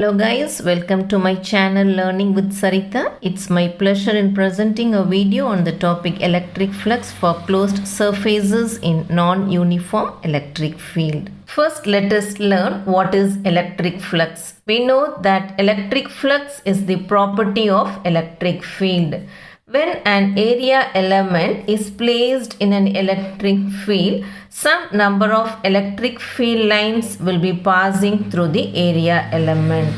Hello guys, welcome to my channel Learning with Sarita. It's my pleasure in presenting a video on the topic electric flux for closed surfaces in non-uniform electric field. First, let us learn what is electric flux. We know that electric flux is the property of electric field. When an area element is placed in an electric field, some number of electric field lines will be passing through the area element.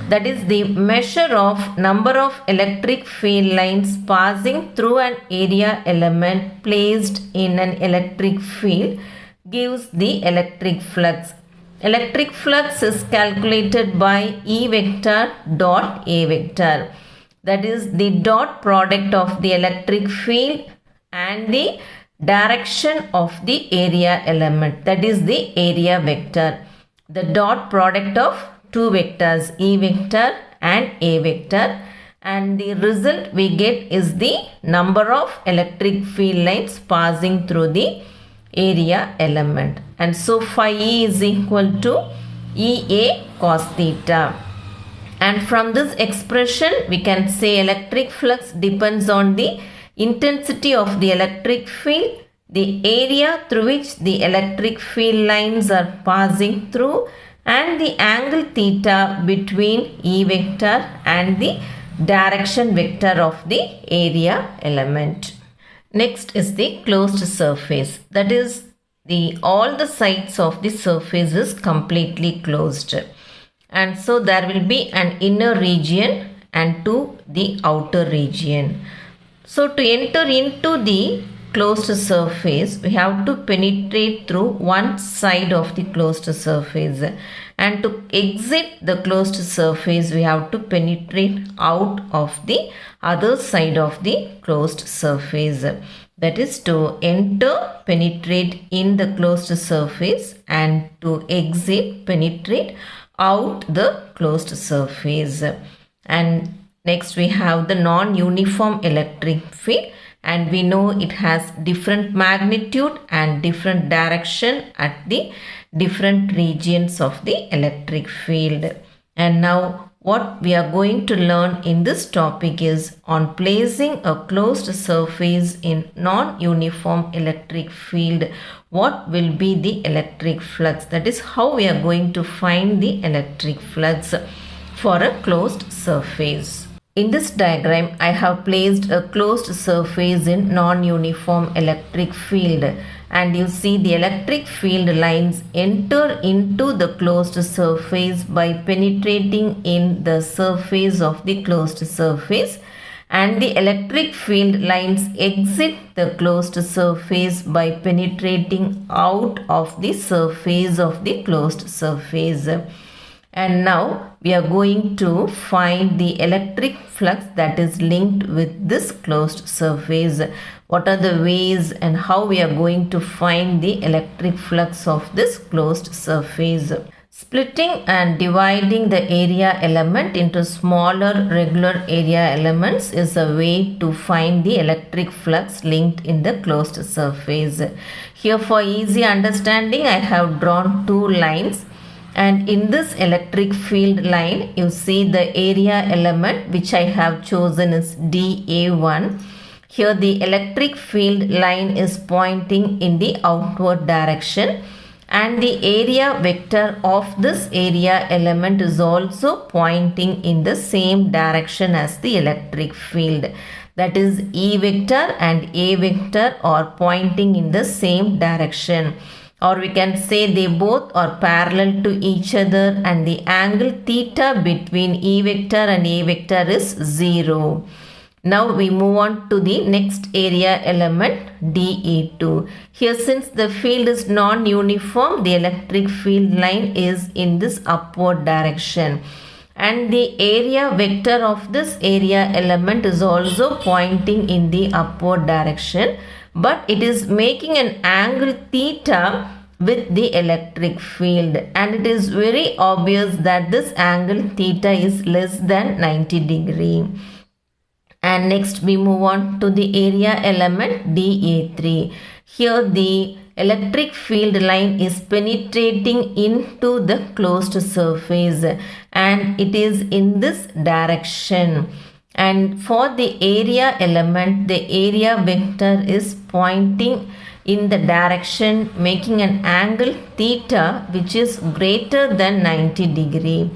That is, the measure of number of electric field lines passing through an area element placed in an electric field gives the electric flux. Electric flux is calculated by E vector dot A vector. That is the dot product of the electric field and the direction of the area element. That is the area vector. The dot product of two vectors, E vector and A vector, and the result we get is the number of electric field lines passing through the area element. And so phi E is equal to EA cos theta. And from this expression, we can say electric flux depends on the intensity of the electric field, the area through which the electric field lines are passing through, and the angle theta between E vector and the direction vector of the area element. Next is the closed surface. That is, all the sides of the surface is completely closed. And so there will be an inner region and the outer region. So to enter into the closed surface, we have to penetrate through one side of the closed surface. And to exit the closed surface, we have to penetrate out of the other side of the closed surface. That is, to enter, penetrate in the closed surface, and to exit, penetrate out the closed surface. And next we have the non-uniform electric field, and we know it has different magnitude and different direction at the different regions of the electric field. And now what we are going to learn in this topic is on placing a closed surface in non-uniform electric field, what will be the electric flux. That is how we are going to find the electric flux for a closed surface. In this diagram, I have placed a closed surface in non-uniform electric field, and you see the electric field lines enter into the closed surface by penetrating in the surface of the closed surface, and the electric field lines exit the closed surface by penetrating out of the surface of the closed surface. And now we are going to find the electric flux that is linked with this closed surface. What are the ways and how we are going to find the electric flux of this closed surface? Splitting and dividing the area element into smaller regular area elements is a way to find the electric flux linked in the closed surface. Here, for easy understanding, I have drawn two lines. And in this electric field line, you see the area element which I have chosen is dA1. Here the electric field line is pointing in the outward direction, and the area vector of this area element is also pointing in the same direction as the electric field. That is, E vector and A vector are pointing in the same direction. Or we can say they both are parallel to each other, and the angle theta between E vector and A vector is 0. Now we move on to the next area element dA2. Here, since the field is non-uniform, the electric field line is in this upward direction. And the area vector of this area element is also pointing in the upward direction, but it is making an angle theta with the electric field, and it is very obvious that this angle theta is less than 90 degree. And next we move on to the area element dA3. Here the electric field line is penetrating into the closed surface and it is in this direction. And for the area element, the area vector is pointing in the direction making an angle theta which is greater than 90 degree.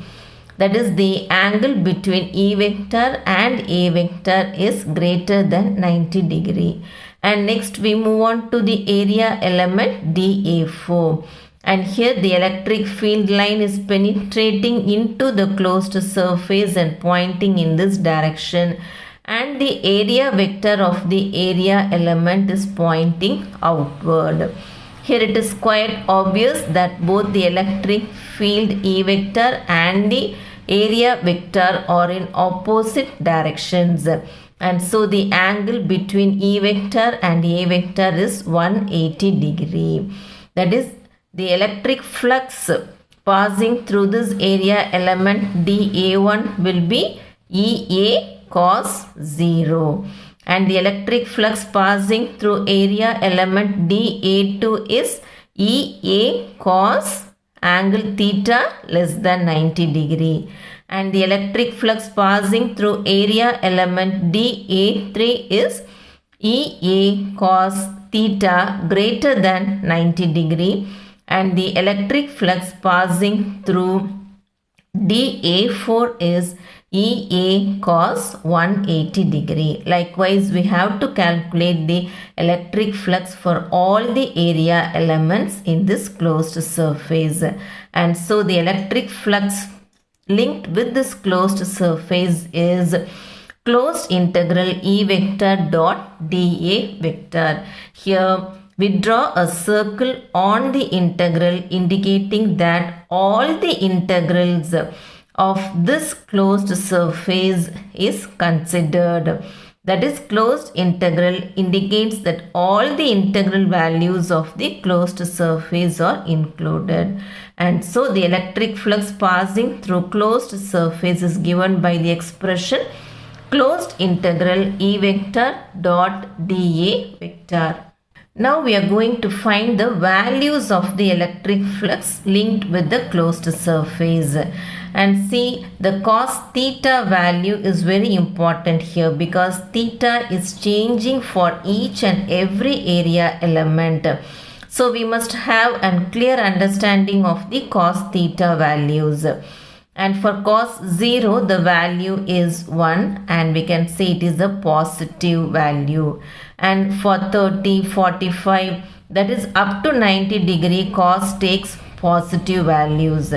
That is, the angle between E vector and A vector is greater than 90 degree. And next we move on to the area element dA4. And here the electric field line is penetrating into the closed surface and pointing in this direction. And the area vector of the area element is pointing outward. Here it is quite obvious that both the electric field E vector and the area vector are in opposite directions. And so the angle between E vector and A vector is 180 degree. That is, the electric flux passing through this area element dA1 will be EA cos 0. And the electric flux passing through area element dA2 is EA cos angle theta less than 90 degree. And the electric flux passing through area element dA3 is EA cos theta greater than 90 degree. And the electric flux passing through dA4 is EA cos 180 degree. Likewise, we have to calculate the electric flux for all the area elements in this closed surface. And so the electric flux linked with this closed surface is closed integral E vector dot dA vector. Here we draw a circle on the integral indicating that all the integrals of this closed surface is considered. That is, closed integral indicates that all the integral values of the closed surface are included. And so the electric flux passing through closed surface is given by the expression closed integral E vector dot dA vector. Now we are going to find the values of the electric flux linked with the closed surface. And see, the cos theta value is very important here because theta is changing for each and every area element. So we must have a clear understanding of the cos theta values. And for cos 0, the value is 1 and we can say it is a positive value. And for 30, 45, that is up to 90 degree, cos takes positive values.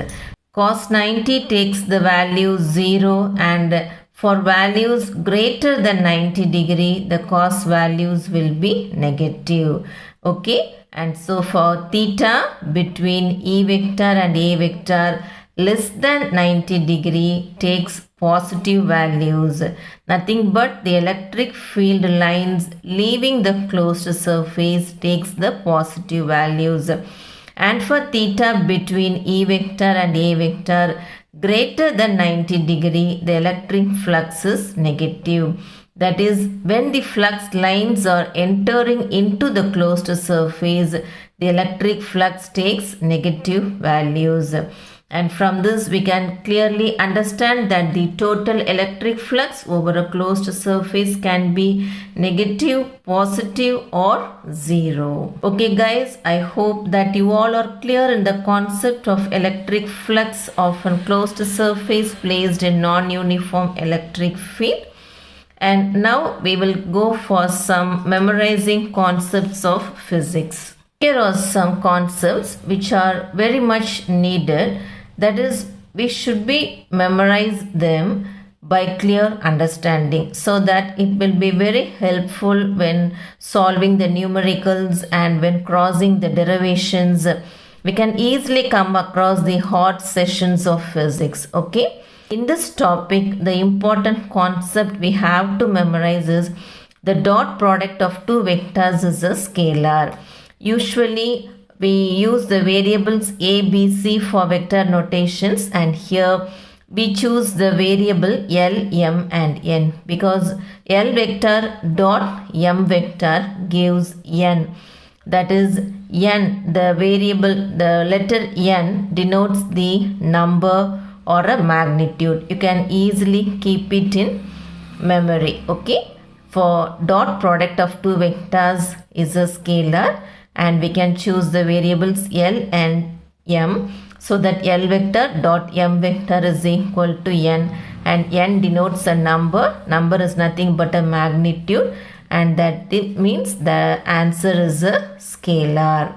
Cos 90 takes the value 0, and for values greater than 90 degree, the cos values will be negative. Okay, and so for theta between E vector and A vector less than 90 degree takes positive values. Nothing but the electric field lines leaving the closed surface takes the positive values. And for theta between E vector and A vector greater than 90 degree, the electric flux is negative. That is, when the flux lines are entering into the closed surface, the electric flux takes negative values. And from this we can clearly understand that the total electric flux over a closed surface can be negative, positive or 0. Okay guys, I hope that you all are clear in the concept of electric flux of a closed surface placed in non-uniform electric field. And now we will go for some memorizing concepts of physics. Here are some concepts which are very much needed. That is, we should be memorize them by clear understanding so that it will be very helpful when solving the numericals and when crossing the derivations. We can easily come across the hard sessions of physics. Okay. In this topic, the important concept we have to memorize is the dot product of two vectors is a scalar. Usually, we use the variables a, b, c for vector notations, and here we choose the variable L, M and N because L vector dot M vector gives N. that is n, the variable, the letter n denotes the number or a magnitude. You can easily keep it in memory. Okay, for dot product of two vectors is a scalar, and we can choose the variables L and M, so that L vector dot M vector is equal to n, and n denotes a number. Number is nothing but a magnitude, and that means the answer is a scalar.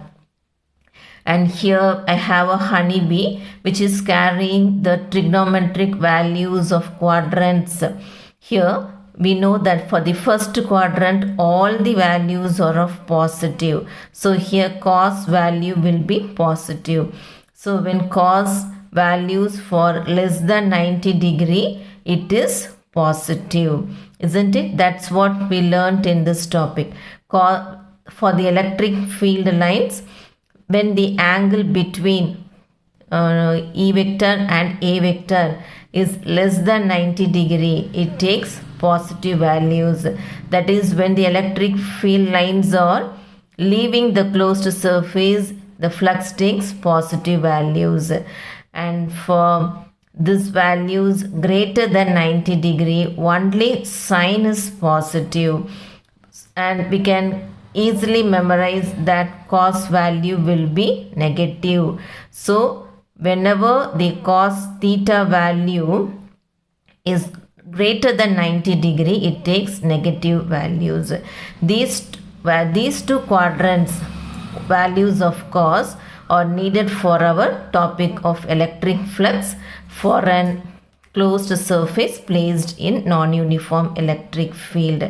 And here I have a honeybee which is carrying the trigonometric values of quadrants. Here we know that for the first quadrant all the values are of positive. So here cos value will be positive. So when cos values for less than 90 degree, it is positive, isn't it? That's what we learnt in this topic. For the electric field lines, when the angle between E vector and A vector is less than 90 degree, it takes positive values. That is, when the electric field lines are leaving the closed surface, the flux takes positive values. And for this values greater than 90 degree, only sign is positive, and we can easily memorize that cos value will be negative. So whenever the cos theta value is greater than 90 degree, it takes negative values. These two quadrants values of cos are needed for our topic of electric flux for an closed surface placed in non-uniform electric field.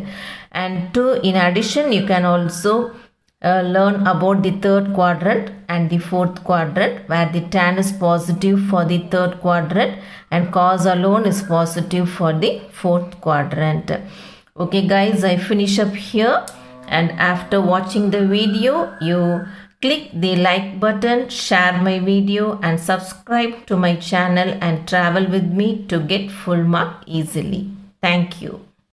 And in addition, you can also learn about the third quadrant and the fourth quadrant, where the tan is positive for the third quadrant and cos alone is positive for the fourth quadrant. Okay guys, I finish up here, and after watching the video, you click the like button, share my video and subscribe to my channel and travel with me to get full mark easily. Thank you.